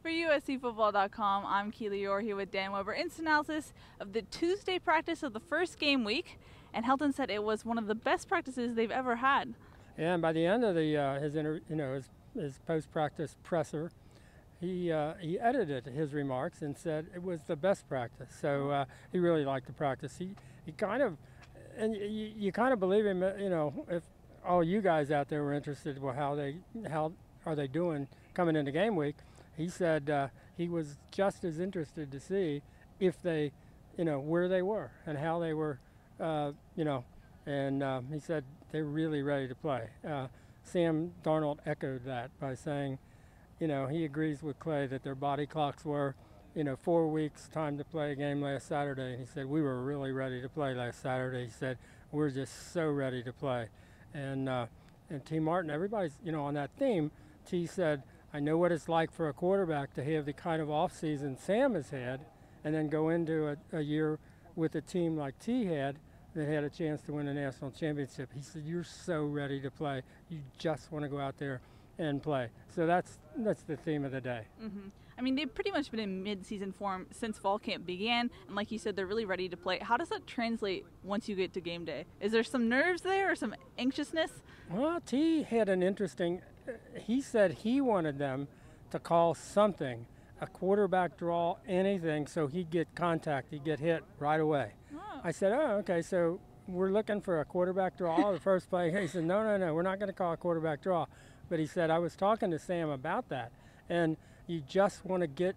For USCFootball.com, I'm Keely Eure here with Dan Weber. Instant analysis of the Tuesday practice of the first game week, and Helton said it was one of the best practices they've ever had. Yeah, and by the end of the his post-practice presser, he edited his remarks and said it was the best practice. So he really liked the practice. He kind of, and you kind of believe him. If all you guys out there were interested, well, how are they doing coming into game week? He said he was just as interested to see if they, where they were and how they were, and he said they're really ready to play. Sam Darnold echoed that by saying, he agrees with Clay that their body clocks were, 4 weeks time to play a game last Saturday. And he said, we were really ready to play last Saturday. He said, we're just so ready to play. And T. Martin, everybody's, on that theme. T said, I know what it's like for a quarterback to have the kind of offseason Sam has had and then go into a year with a team like T had that had a chance to win a national championship. He said, you're so ready to play. You just want to go out there and play. So that's the theme of the day. Mm-hmm. I mean, they've pretty much been in mid-season form since fall camp began, and like you said, they're really ready to play. How does that translate once you get to game day? Is there some nerves there or some anxiousness? Well, T had an interesting, he said he wanted them to call something, a quarterback draw, anything, so he'd get contact, he'd get hit right away. Oh. I said, oh, okay, so we're looking for a quarterback draw, the first play. He said, no, we're not going to call a quarterback draw. But he said, I was talking to Sam about that, and you just want to get,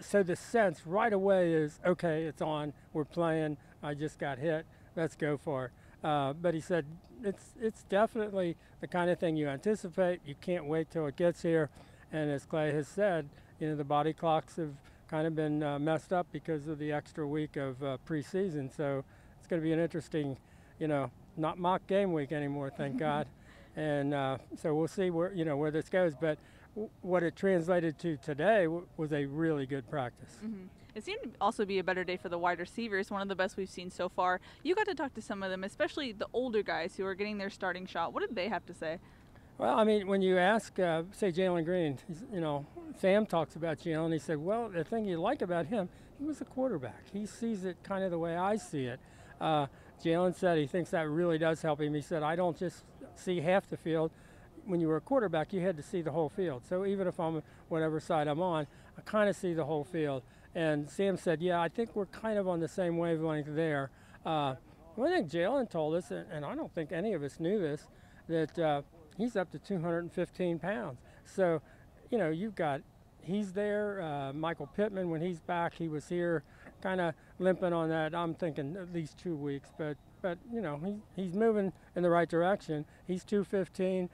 so the sense right away is, okay, it's on, we're playing, I just got hit, let's go for it. But he said, it's definitely the kind of thing you anticipate, you can't wait till it gets here, and as Clay has said, the body clocks have kind of been messed up because of the extra week of preseason, so it's going to be an interesting, not mock game week anymore, thank God. And so we'll see where this goes. But what it translated to today was a really good practice. Mm-hmm. It seemed to also be a better day for the wide receivers, one of the best we've seen so far. You got to talk to some of them, especially the older guys who are getting their starting shot. What did they have to say? Well, I mean, when you ask, say, Jalen Green, Sam talks about Jalen. He said, well, the thing you like about him, he was a quarterback. He sees it kind of the way I see it. Jalen said he thinks that really does help him. He said, I don't just see half the field. When you were a quarterback, you had to see the whole field. So even if I'm whatever side I'm on, I kind of see the whole field. And Sam said, yeah, I think we're kind of on the same wavelength there. One thing Jalen told us, and I don't think any of us knew this, that he's up to 215 pounds. So, he's there. Michael Pittman, when he's back, he was here kind of limping on that. I'm thinking at least 2 weeks, but he's moving in the right direction. He's 215.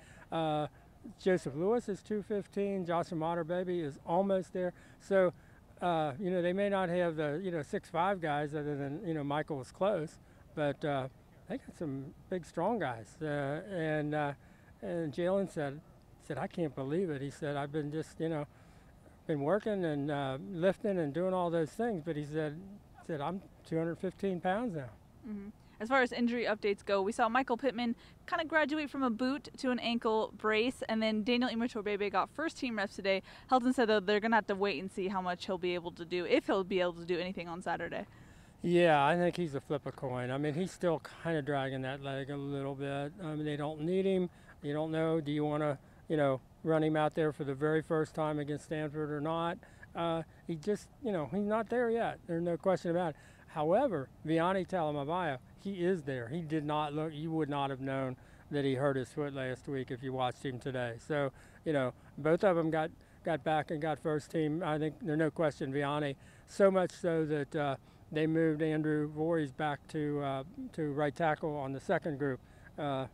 Joseph Lewis is 215. Joshua Mater baby is almost there. So, they may not have the 6'5" guys other than Michael was close, but they got some big strong guys. And Jalen said I can't believe it. He said I've been just been working and lifting and doing all those things, but he said I'm 215 pounds now. Mm-hmm. As far as injury updates go, we saw Michael Pittman kind of graduate from a boot to an ankle brace, and then Daniel Imatorbhebhe got first-team reps today. Helton said that they're going to have to wait and see how much he'll be able to do, if he'll be able to do anything on Saturday. Yeah, I think he's a flip a coin. I mean, he's still kind of dragging that leg a little bit. I mean, they don't need him. You don't know, do you want to, run him out there for the very first time against Stanford or not? He just, he's not there yet. There's no question about it. However, Vianney Talamavayo, he is there. He did not look, you would not have known that he hurt his foot last week if you watched him today. So, both of them got back and got first team. I think there's no question Vianney, so much so that they moved Andrew Voorhees back to right tackle on the second group,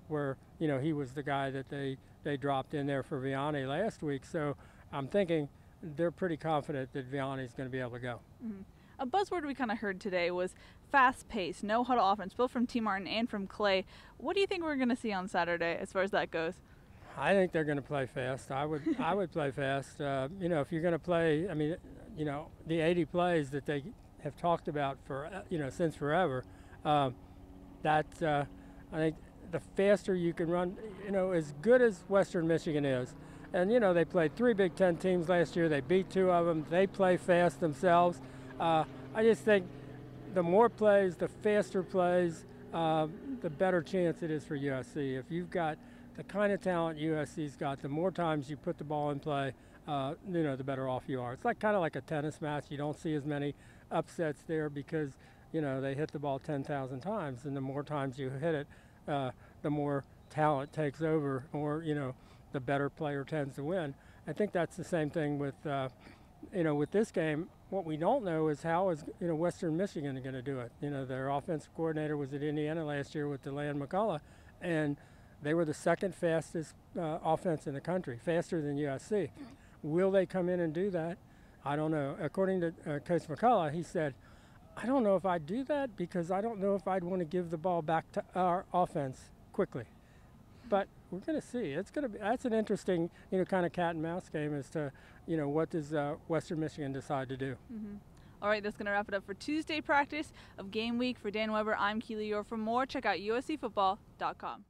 where, he was the guy that they dropped in there for Vianney last week. So I'm thinking they're pretty confident that Vianney's going to be able to go. Mm-hmm. A buzzword we kind of heard today was fast-paced, no-huddle offense, both from T. Martin and from Clay. What do you think we're going to see on Saturday as far as that goes? I think they're going to play fast. I would play fast. If you're going to play, I mean, the 80 plays that they have talked about for, since forever, I think the faster you can run, as good as Western Michigan is, And, you know, they played 3 Big Ten teams last year. They beat 2 of them. They play fast themselves. I just think the more plays, the faster plays, the better chance it is for USC. If you've got the kind of talent USC's got, the more times you put the ball in play, you know, the better off you are. It's like kind of like a tennis match. You don't see as many upsets there because, you know, they hit the ball 10,000 times, and the more times you hit it, the more talent takes over, or, you know, the better player tends to win. I think that's the same thing with, you know, with this game. What we don't know is how is, you know, Western Michigan going to do it. You know, their offensive coordinator was at Indiana last year with DeLand McCullough, and they were the second fastest offense in the country, faster than USC. Will they come in and do that? I don't know. According to Coach McCullough, he said, I don't know if I'd do that because I don't know if I'd want to give the ball back to our offense quickly. But we're going to see. It's going to be, that's an interesting, you know, kind of cat and mouse game as to, you know, what does Western Michigan decide to do. Mm-hmm. All right, that's going to wrap it up for Tuesday practice of game week. For Dan Weber, I'm Keely Eure. For more, check out uscfootball.com.